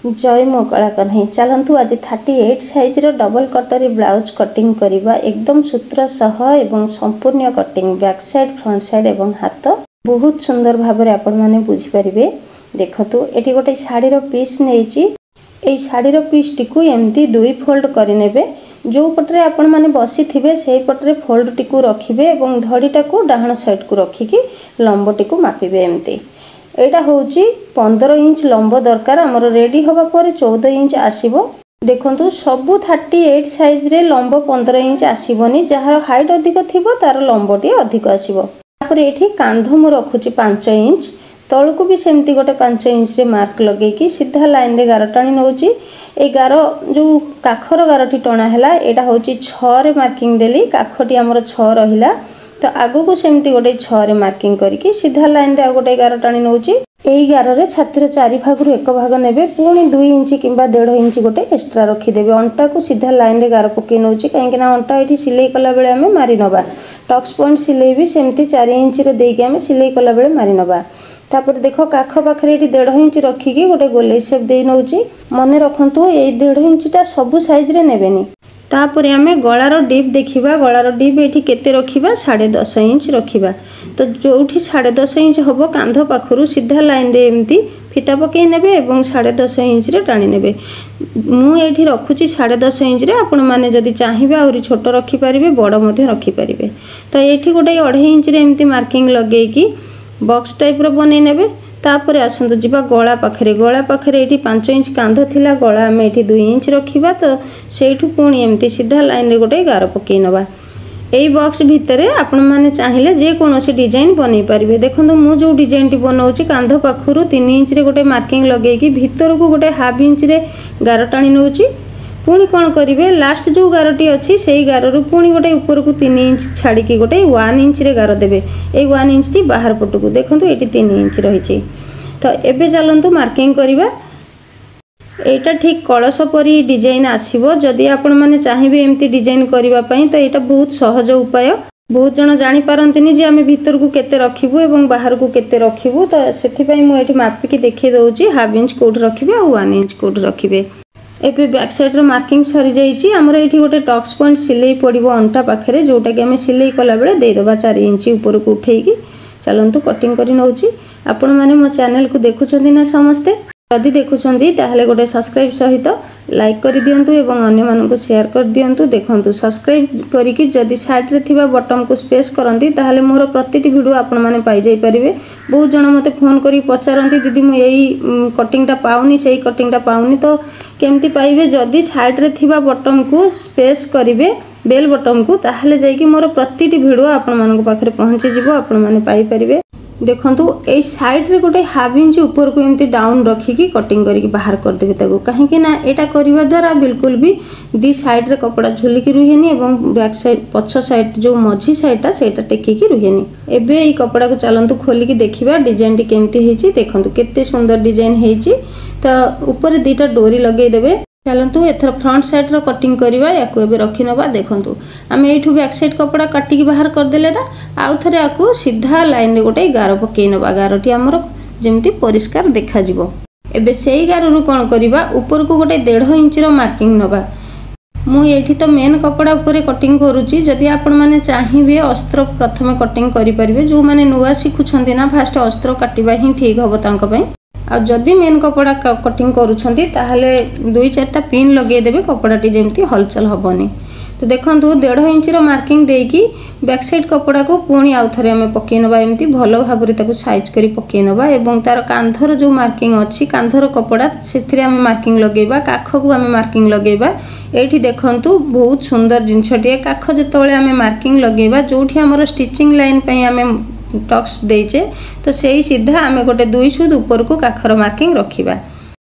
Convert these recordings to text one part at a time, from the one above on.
जय मो कला कन्हई चलतु आज 38 साइज रो डबल कटरी ब्लाउज कटिंग करवा एकदम सूत्र सह एवं संपूर्ण cutting back side front side एवं हाथ बहुत सुंदर भाव में आपण माने बुझी परिबे। देखतु एटी गोटे साड़ी रो पीस नेची ए साड़ी रो पीस टिकु एमती दुई फोल्ड करिनेबे जो पटरे आपण माने बसी थिबे सेही पटरे फोल्ड टिकु रखिबे एवं धड़ीटा को डाहण साइड को रखिकी लंब टिकु मापिबे। एमती एटा होची 15 इंच लंब दरकार आमर रेडी होबा पर 14 इंच आसीबो। देखंतु सबु 38 साइज रे लंब 15 इंच आसीबोनी जहार हाइट अधिक थिबो तार लंबटी अधिक आसीबो। तापर एठी कांध मु रखुची 5 इंच तळकु भी सेमती गोटे 5 इंच रे मार्क लगेकी सीधा लाइन रे गार टाणी नउची। ए गार जो काखर गारटी टणा हैला एटा होची 6 रे मार्किंग देली काखटी हमर 6 रहिला तो आगो को सेमती गोटे 6 रे मार्किंग करके सीधा लाइन रे गोटे गार टाणी नउची। एई गार रे छातिर 4 भाग रु 1 भाग नेबे पुणी 2 इंच किंबा 1.5 इंच गोटे एक्स्ट्रा रखी देबे। अंटा को सीधा लाइन रे गार पके नउची काहे कि ना अंटा एठी सिलाई कला बेले हमें मारी नबा। टक्स पॉइंट सिलाई भी सेमती 4 इंच रे देके हमें सिलाई कला बेले मारी नबा। तापर देखो काख पाखरे एठी 1.5 इंच रखिकी गोटे गोले शेप दे नउची। मने रखंतु एई 1.5 इंच टा सब साइज रे नेबेनी। तापरे आमे गଳାର डिप देखिबा गଳାର डिप एठी केते रखिबा 10.5 इंच रखिबा। तो जोठी 10.5 इंच हबो कांध पाखरु सीधा लाइन रे एमती फिता पके नेबे एवं 10.5 इंच रे टाणी नेबे। मु एठी रखुची 10.5 इंच रे आपण माने जदी चाहिबे और छोटो रखि परिबे बड़ मध्ये रखि परिबे। तो एठी गोटे 2.5 इंच रे एमती मार्किंग लगेकी बॉक्स टाइप रो बनै नेबे। तापरे आसंतु जिबा गळा पाखरे एठी 5 इंच कांध थिला गळा हम एठी 2 इंच रखिबा। तो सेठु पुणी एमती सीधा लाइन रे गोटे गार पके नबा। एई बॉक्स भितरे आपण माने चाहिले जे कोनोसी डिजाइन बनै परिबे। देखंतु मु जो डिजाइन टी बनौची कांध पाखरु 3 इंच रे गोटे मार्किंग लगेकी भीतर को गोटे हाफ इंच रे गार टाणी नउची। पुणी कोन करिवे लास्ट जो गारटी अछि सेही गाररु पुणी गोटे ऊपर को 3 इंच छाड़ी की गोटे 1 इंच रे गार देबे। ए 1 इंच टी बाहर पटकू देखंतु एटी 3 इंच रहिछि। तो एबे चलंतु मार्किंग करिबा। एटा ठीक कलश परी डिजाइन आसीबो। जदि आपण माने चाहिबे एमती डिजाइन करिबा पई तो एटा बहुत सहज उपाय। बहुत जण जानि पारंतिनी जे आमे भीतर को केते रखिबो एवं बाहर को केते रखिबो। तो सेथि पई मु एठी मापी के देखै दउची हाफ इंच कोड रखिबे और 1 इंच कोड रखिबे। एबे बैक साइड रो मार्किंग सरी जाईची। हमर एठी गोटे टक्स पॉइंट सिलाई पड़िबो अंटा पाखरे जोटा कि हमें सिलाई कला बेले दे दबा 4 इंच ऊपर को उठेकी। चलंतु कटिंग करी नउची। आपण माने मो चैनल को देखुछंदी ना समस्ते जदि देखुछंदी ताहले गोटे सब्सक्राइब सहित लाइक कर दियंतु एवं अन्य मानन को शेयर कर दियंतु। देखंतु सब्सक्राइब करिकि जदि साइड रे थिबा बटन को स्पेस करंती ताहले मोर प्रतिटी वीडियो आपण माने पाई जाई परिबे। बहुत जण मते फोन करी पचारंती दीदी मु एई कटिंगटा पाउनी सेही कटिंगटा पाउनी तो केमती पाइबे। जदि साइड रे थिबा बटन को स्पेस करिवे बेल बटन को ताहले जाई कि मोर प्रतिटी वीडियो आपण मानन को पाखरे पहुंची जिवो आपण माने पाई परिबे। देखंतु ए साइड रे गोटे हाफ इंच ऊपर को एमती डाउन रखिकी कटिंग करिकी बाहर कर देबे ताको काहे कि ना एटा करिवा द्वारा बिल्कुल भी दी साइड रे कपड़ा झुलिकी रुहेनी एवं बैक साइड पछ साइड जो मझी साइडटा सेटा टेकिकी रुहेनी। एबे ए कपड़ा को चलंतु खोलिकी देखिबा डिजाइन टी केमती हेची। देखंतु केते सुंदर डिजाइन हेची। तो ऊपर दीटा डोरी लगेई देबे। चलंतु एथर फ्रंट साइड रो कटिंग करिवा याको एबे रखि नबा। देखंतु आमे एठु बैक साइड कपड़ा काटिकी बाहर कर देले ना आउ थरे आकु सीधा लाइन रे गोटे गार पके नबा। गारटी हमर जेमती परिष्कार देखा जिवो। एबे सेही गाररु कोन करिवा ऊपर को गोटे 1.5 इंच रो मार्किंग नबा। मु एठी तो मेन कपड़ा ऊपर कटिंग करूची। जदि आपण माने चाहिबे अस्त्र प्रथमे कटिंग करि परिबे जो माने नुवा सिखुछंती ना फास्ट अस्त्र काटिबा ही ठीक हबो तांका पई। आ जदि मेन कपड़ा कटिंग करूछंती ताहले 2-4टा पिन लगे देबे कपड़ाटी जेमती हलचल हबनी। तो देखंतु 1.5 इंच रो मार्किंग देकी बैक साइड कपड़ा को पुणी आउ थरे हमें पके नबा। एमती भलो भाबरे ताको साइज करी पके नबा एवं तार कांधर जो मार्किंग अछि कांधर कपड़ा सेथिरे हमें मार्किंग लगेबा काख को हमें मार्किंग लगेबा। एठी देखंतु बहुत सुंदर जिंसटिए काख जेतोले हमें मार्किंग लगेबा जोठी हमर स्टिचिंग लाइन पई हमें टक्स देइचे तो सेही सीधा आमे गोटे 2 सूद ऊपर को काखर मार्किंग रखिबा।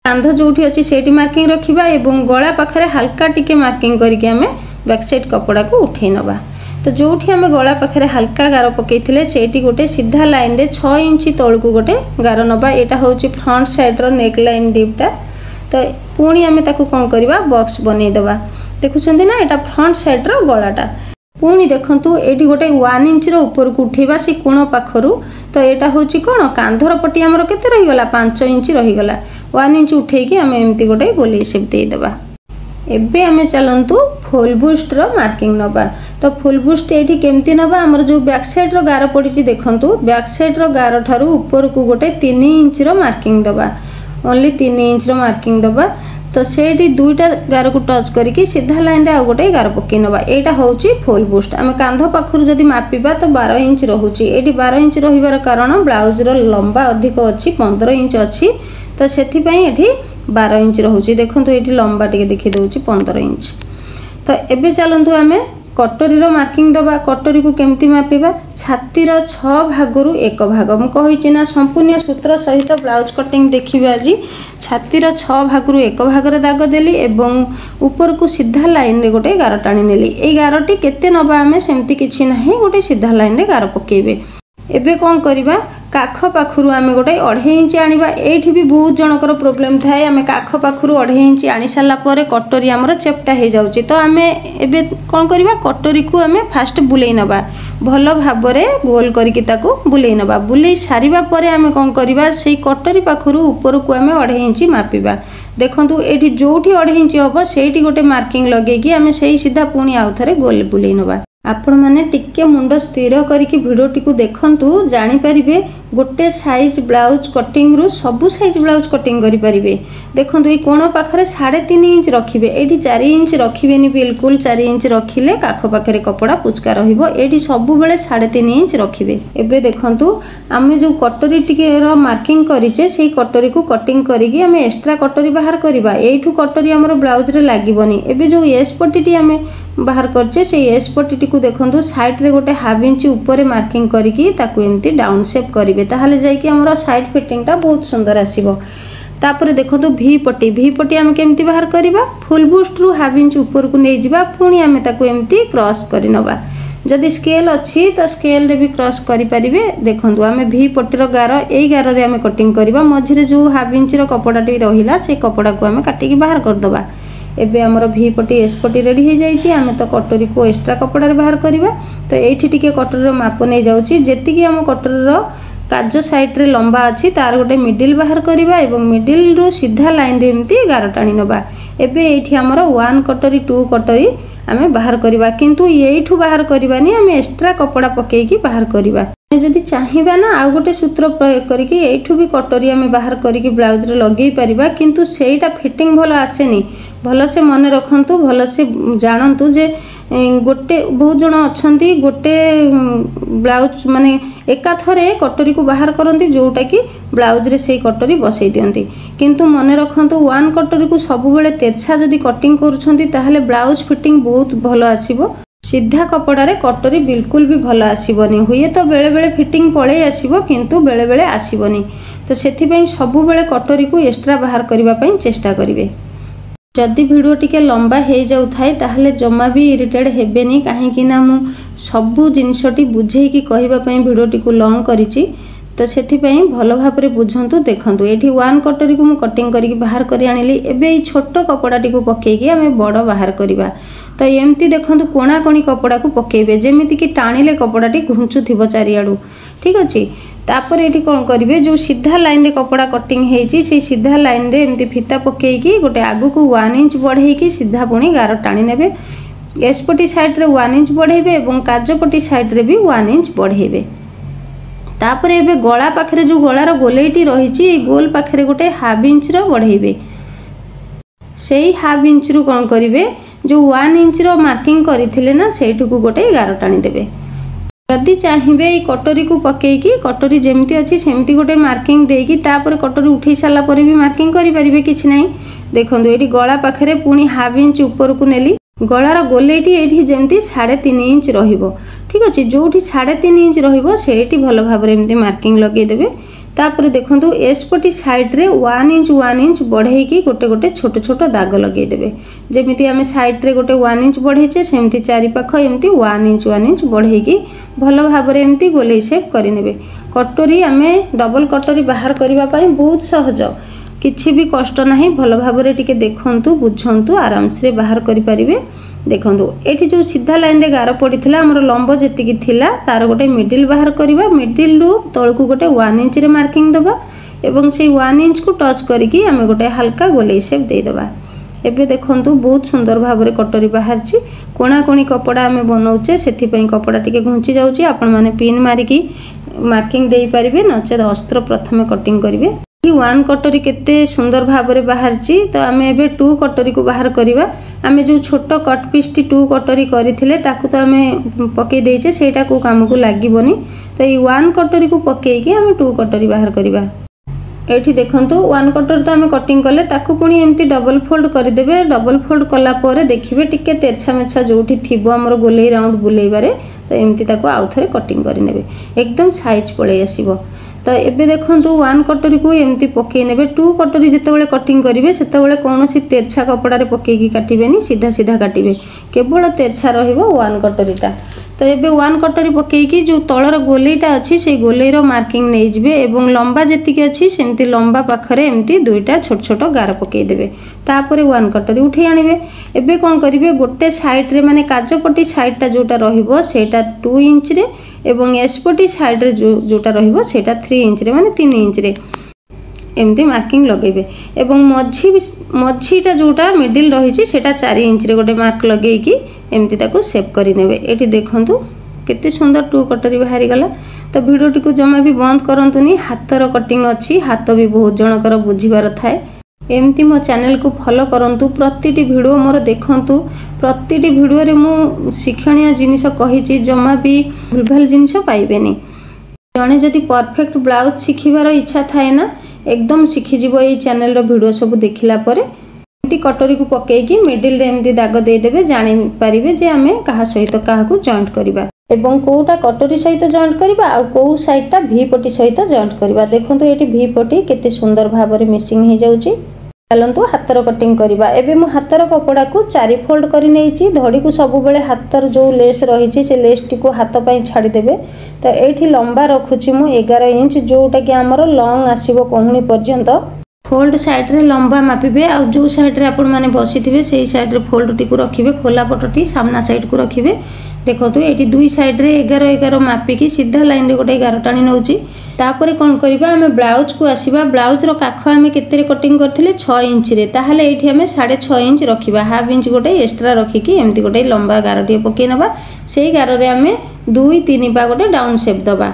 कांध जोठी अछि सेठी मार्किंग रखिबा एवं गळा पाखरे हल्का टिके मार्किंग करिके हमें बैक साइड कपड़ा को उठै नबा। तो जोठी हमें गळा पाखरे हल्का गार पकेइथिले सेठी गोटे सीधा लाइन रे 6 इंच तळकु गोटे गार नबा। एटा होची फ्रंट साइड रो नेक लाइन डिपटा। तो पुणी हमें ताको कोन करबा बॉक्स बनै दबा। देखुछंती ना एटा फ्रंट साइड रो गळाटा। पुणी देखंतु एटी गोटे 1 इंच रो ऊपर को उठेबा से कोण पाखरु तो एटा होची कोण कांधर पटी हमर केते रही गला 5 इंच रही गला 1 इंच उठे कि हम एम्ति गोटे गोले शेप दे देबा। एबे हमें चलंतु फुल बुस्ट रो मार्किंग नबा। तो फुल बुस्ट एठी केमती नबा हमर जो बैक साइड रो गार पड़ी देखंतु बैक साइड रो गार ठारू ऊपर को गोटे 3 इंच रो मार्किंग दबा ओनली 3 इंच रो मार्किंग दबा। तो सेठी दुईटा गार को टच करके सीधा लाइन रे आ गोटे गार पकई नबा। एटा होची फुल बुस्ट आम कांध पाखरु जदि मापिबा तो 12 इंच रहूची। एठी 12 इंच रहिबार कारण ब्लाउज रो लंबा अधिक अछि 15 इंच अछि तो सेथि पई एठी 12 इंच रहूची। देखंतु एठी लंबा टिके देखि दउची 15 इंच। तो एबे चलंतु आमे कटोरी रो मार्किंग दबा। कटोरी को केमती मापिबा छाती रो 6 भागरु 1 भाग मु कहिछि ना संपूर्ण सूत्र सहित ब्लाउज कटिंग देखिबा जी। छाती रो 6 भागरु 1 भाग रे दाग देली एवं ऊपर को सीधा लाइन रे गोटे गार टाणी नेली। ए गारटी केते नबा आमे सेमती किछि नाही गोटे सीधा लाइन रे गार पकेबे। एबे कोन करिबा काख पाखरु आमे गोटे 2.5 इंच आनिबा। एठी भी बहुत जनकर प्रॉब्लम थाए आमे काख पाखरु 2.5 इंच आनी साला परे कटोरी हमर चेपटा हे जाउची। तो आमे एबे कोन करिबा कटोरी को आमे फास्ट बुलेई नबा भलो भाबरे गोल करिकि ताको बुलेई नबा। बुलेई सारिबा परे आमे कोन करिबा सेई कटोरी पाखरु ऊपर को आमे 2.5 इंच मापिबा। देखंतु एठी जोठी 2.5 इंच होबो सेठी गोटे मार्किंग लगेकी आमे सेई सीधा पुणी आउथरे गोल बुलेई नबा। आपण माने टिके मुंड स्थिर करिकि वीडियो टिकु देखंतु जानि परिबे गोटे साइज ब्लाउज कटिंग रु सबु साइज ब्लाउज कटिंग करि परिबे। देखंतु ए कोण पाखरे 3.5 इंच रखिबे एठी 4 इंच रखिबेनी बिल्कुल 4 इंच रखिले काख पाखरे कपड़ा पुचका रहिबो। एठी सबु बेले 3.5 इंच रखिबे। एबे देखंतु आमे जो कटोरी टिके रो मार्किंग करिचे सेई कटोरी को कटिंग करिकि आमे एक्स्ट्रा कटोरी बाहर करिबा। एठु कटोरी हमर ब्लाउज रे लागिबोनी। एबे जो एस पट्टीटी आमे बाहर करचे से एस पट्टीटी को देखंतु साइड रे गोटे 1/2 इंच ऊपर मार्किंग करिकि ताकू एम्ति डाउन शेप करिवे ताहाले जाय कि हमर साइड फिटिंग टा बहुत सुंदर आसीबो। तापर देखंतु वी पट्टी आमे केमती बाहर करिबा फुल बुस्ट रु 1/2 इंच ऊपर को नै जिबा पुणी आमे ताकू एम्ति क्रॉस करि नबा। जदि स्केल अछि तो स्केल रे भी क्रॉस करि परिबे। देखंतु आमे वी पट्टी रो गार एई गार रे आमे कटिंग करिबा। मझिरे जो 1/2 इंच रो कपड़ाटी रहिला से कपड़ा को आमे काटिकि बाहर कर दबा। एबे हमर वी पट्टी एस पट्टी रेडी हो जाइए। आमे तो कटोरी को एक्स्ट्रा कपड़ा रे बाहर करिबा। तो एठी टिके कटोरी रो माप नै जाउची जेति कि हम कटोरी रो काज साइड रे लंबा अछि तार गोटे मिडिल बाहर करिबा एवं मिडिल रो सीधा लाइन रे एम्ति गार टाणी नबा। एबे एठी हमर 1 कटोरी 2 कटोरी आमे बाहर करिबा किंतु एठू बाहर करिबानी आमे एक्स्ट्रा कपड़ा पकेकी बाहर करिबा। जदि चाहिबा ना आ गोटे सूत्र प्रयोग करके एठू भी कटोरी आमे बाहर करके ब्लाउज रे लगेई परिबा किंतु सेटा फिटिंग भलो आसेनी। भलो से मन रखंतु भलो से जानंतु जे गोटे बहुत जण अछंती गोटे ब्लाउज माने एका थरे कटोरी को बाहर करंती जोटा कि ब्लाउज रे सेई कटोरी बसई दियंती किंतु मन रखंतु 1 कटोरी को सब बेले तेरछा जदि कटिंग करूछंती ताहाले ब्लाउज फिटिंग बहुत भलो आसीबो। सीधा कपड़ा रे कटोरी बिल्कुल भी भलो आसीबनी। हुए तो बेले बेले फिटिंग पळे आसीबो किंतु बेले बेले आसीबनी। तो सेथि पई सब बेले कटोरी को एक्स्ट्रा बाहर करबा पई चेष्टा करिवे। जदि वीडियो टिके लंबा हे जाउ थाए ताहले जम्मा भी इरिटेड हेबेनी काहे कि ना मु सबु जिंसटी बुझेई कि कहिबा पई वीडियो टिकु लॉन्ग करिछि। तो सेथि पई भलो भाबरे बुझंतु देखंतु एठी 1 कटोरी को मु कटिंग करिकि बाहर करि आनिली। एबे ई छोटो कपड़ा टिकु पकेकी आमे बड़ बाहर करिबा। तो एमती देखंतु कोणा कोणी कपड़ा को पकेबे जेमिति कि टाणीले कपड़ाटी घुंचु थिबो चारियाडू। ठीक अछि। तापर एठी कोन करिवे जो सीधा लाइन रे कपड़ा कटिंग हेची से सीधा लाइन रे एमती फिता पकेकी गोटे आगु को 1 इंच बढ़ेकी सीधा पुणी गार टाणी नेबे। एस पट्टी साइड रे 1 इंच बढ़ेबे एवं काज पट्टी साइड रे भी 1 इंच बढ़ेबे। तापर एबे गळा पाखरे जो गळार गोलेटी रहिची ए गोल पाखरे गोटे 1/2 इंच रो बढ़ेबे। सेई 1/2 इंच रु कोन करिवे जो 1 इंच रो मार्किंग करिथिले ना सेठु को गोटे गार टाणी देबे। जदि चाहिबे ए कटोरी को पकेकी कटोरी जेमती अछि सेमती गोटे मार्किंग देकी तापर कटोरी उठै साला पर भी मार्किंग करि परिबे किछ नै। देखंतु एठी गळा पाखरे पुणी 1/2 इंच ऊपर को नेली गळार गोलेटी एठी जेमती 3.5 इंच रहिबो। ठीक अछि। जोठी 3.5 इंच रहिबो सेठी भलो भाबरे एमती मार्किंग लगेई देबे। तापर देखंतु एस पट्टी साइड रे 1 इंच बढ़ेकी गोटे गोटे छोट छोट दाग लगेई देबे। जेमिति आमे साइड रे गोटे 1 इंच बढ़ेचे सेमती चारि पाख एमती 1 इंच बढ़ेकी भलो भाबरे एमती गोलेई शेप करि नेबे। कटोरी आमे डबल कटोरी बाहर करिबा पई बहुत सहज। किछि भी कष्ट नहीं भल भाव टिके देखंतु बुझंतु आराम से बाहर करि परिबे। देखंतु एठी जो सीधा लाइन रे गार पड़ीथिला हमर लंब जेतिकी थिला तार गोटे मिडिल बाहर करबा मिडिल रु तळकु गोटे 1 इंच रे मार्किंग दबा एवं से 1 इंच को टच करिकी आमे गोटे हल्का गोलाई शेप दे दबा। एबे देखंतु बहुत सुंदर भाव रे कटोरी बाहरची कोणा कोणी कपड़ा आमे बनाउचे सेथि पई कपड़ा टिके घुंची जाउची आपण माने पिन मारिकी मार्किंग देई परिबे नचे अस्त्र प्रथमे कटिंग करिवे। 1 कटोरी केते सुंदर भाव रे बाहरची तो आमे एबे 2 कटोरी को बाहर करिवा। आमे जो छोटो कट पीस टी 2 कटोरी करिथिले ताकू तो आमे पके देइचे सेटा को काम को लागिबोनी तो ई 1 कटोरी को पकेकी आमे 2 कटोरी बाहर करिवा। एठी देखंतु 1 कटर तो आमे कटिंग कले ताकू पुणी एमती डबल फोल्ड कर देबे। डबल फोल्ड कला परे देखिबे टिके तेरछा मेरछा जोठी थिबो हमर गोलेई राउंड बुलेइबारे तो एमती ताकू आउ थरे कटिंग करि नेबे एकदम साइज पळे आसीबो। तो एबे देखंतु 1 कटोरी को एमती पके नेबे। 2 कटोरी जेतेबेले कटिंग करिवे सेतेबेले कोनोसी तेरछा कपड़ा रे पकेकी काटिबेनी सीधा सीधा काटिबे केवल तेरछा रहिबो 1 कटोरीटा। तो एबे 1 कटोरी पकेकी जो तळर गोलेईटा अछि से गोलेईर मार्किंग नै जिवे एवं लंबा जेतिके अछि सेमती लंबा पाखरे एमती दुईटा छोट छोट गार पकेई देबे तापरे 1 कटोरी उठै आनिबे। एबे कोन करिवे गोटे साइड रे माने काजपट्टी साइडटा जोटा रहिबो सेटा 2 इंच रे एवं एसपट्टी साइड रे जोटा रहिबो सेटा 3 इंच रे माने 3 इंच रे एमती मार्किंग लगेबे एवं मझीटा जोटा मिडिल रहिछि सेटा 4 इंच रे गोटे मार्क लगेकी एमती ताको सेव करि नेबे। एठी देखंतु केते सुंदर 2 कटोरी बाहरी गला। तो वीडियो टिको जमा भी बंद करंतुनी हाथर कटिंग अछि हाथ भी बहुत जनकर बुझिबार थाए। एमती मो चैनल को फॉलो करंतु प्रतिटी वीडियो मोर देखंतु प्रतिटी वीडियो रे मु शिक्षणीय जिनिस कहिछि जमा भी भूलभाल जिनिस पाइबेनी। जने जदि परफेक्ट ब्लाउज शिखिबार इच्छा थाए ना एकदम शिखि जिवो ए चैनल रो वीडियो सब देखिला परे एमती कटोरी को पकेकी मिडिल रे एमती दाग दे देबे जानि परिबे जे आमे कहा सहित काहा को जॉइंट करिबा एवं कोटा कटोरी सहित जॉइंट करिबा आ को साइडटा भी पटी सहित जॉइंट करिबा। देखंतु एटी भी पटी केते सुंदर भाव रे मिक्सिंग हे जाउची। चलंतु हाथर कटिंग करिबा। एबे मु हाथर कपड़ा को 4 फोल्ड करि नेइची धड़ी को सब बेले हाथर जो लेस रहिची से लेस टी को हाथ पई छाडी देबे। तो एठी लंबा रखुची मु 11 इंच जोटा कि हमर लॉन्ग आसीबो कोहुनी पर्यंत फोल्ड साइड रे लंबा मापिबे आ जो साइड रे आपण माने बसिथिबे सेही साइड रे फोल्ड टी को रखिबे खोला पटटी सामना साइड को रखिबे। देखंतु एठी दुई साइड रे 11 11 मापिकी सीधा लाइन रे गोटे 11 टाणी नउची। तापरे कोन करिबा हमें ब्लाउज को आसीबा। ब्लाउज रो काख हमें केते कटिंग करथिले 6 इंच रे ताहाले एठी हमें 6.5 इंच रखिबा हाफ इंच गोटे एक्स्ट्रा रखिकी एमती गोटे लंबा गारटी पके नबा सेही गार रे हमें 2 3 पा गोटे डाउन शेप दबा।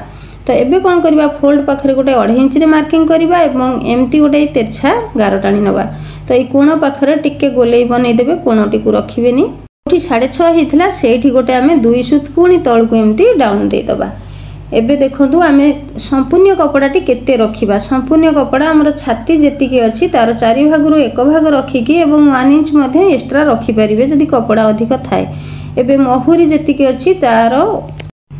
तो एबे कोन करिबा फोल्ड पाखरे गोटे 2.5 इंच रे मार्किंग करिबा एवं एमती गोटे तेरछा गार टाणी नबा। तो ए कोण पाखरे टिके गोलेई बनै देबे कोणटी को रखिबेनी ओठी 6.5 हितला सेठी गोटे हमें 2 सुत पुनी तळ को एमती डाउन दे दबा। एबे देखंतु आमे संपूर्ण कपड़ाटी केते रखिबा। संपूर्ण कपड़ा हमर छाती जेतिके अछि तार 4 भाग रु 1 भाग रखिकी एवं 1 इंच मध्ये एक्स्ट्रा रखि परिबे जदि कपड़ा अधिक थाए। एबे महुरी जेतिके अछि तार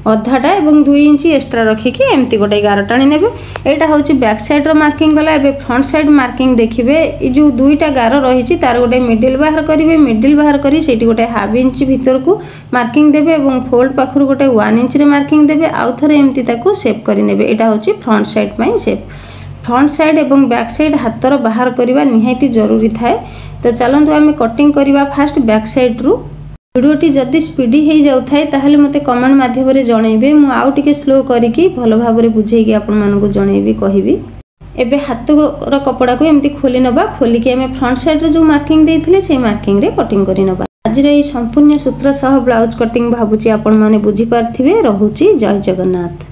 अधाटा एवं 2 इंच एक्स्ट्रा रखिकी एमती गोटे गार टाणी नेबे। एटा होची बैक साइड रो मार्किंग गला। एबे फ्रंट साइड मार्किंग देखिबे ए जो दुईटा गार रहिची तार गोटे मिडिल बाहर करिवे। मिडिल बाहर करी सेठी गोटे हाफ इंच भीतर को मार्किंग देबे एवं फोल्ड पाखरु गोटे 1 इंच रे मार्किंग देबे आउ थरे एमती ताको शेप करि नेबे। एटा होची फ्रंट साइड पई शेप। फ्रंट साइड एवं बैक साइड हाथर बाहर करिवा निहायती जरूरी थाए। तो चलंतु आमे कटिंग करिवा फास्ट बैक साइड रु। वीडियोटी जदि स्पीडी हो जाए ताहले मते कमेंट माध्यम रे जणैबे मु आउ टिके स्लो करिकी भलो भाव रे बुझेकी आपण मानकु जणैबी कहिबी। एबे हाथ रो कपड़ा को एमती खोली नबा खोलिकी हमें फ्रंट साइड रे जो मार्किंग देथिले से मार्किंग रे कटिंग करि नबा। आज रे संपूर्ण सूत्र सह ब्लाउज कटिंग भाबुची आपण माने बुझी पारथिबे। रहुची जय जगन्नाथ।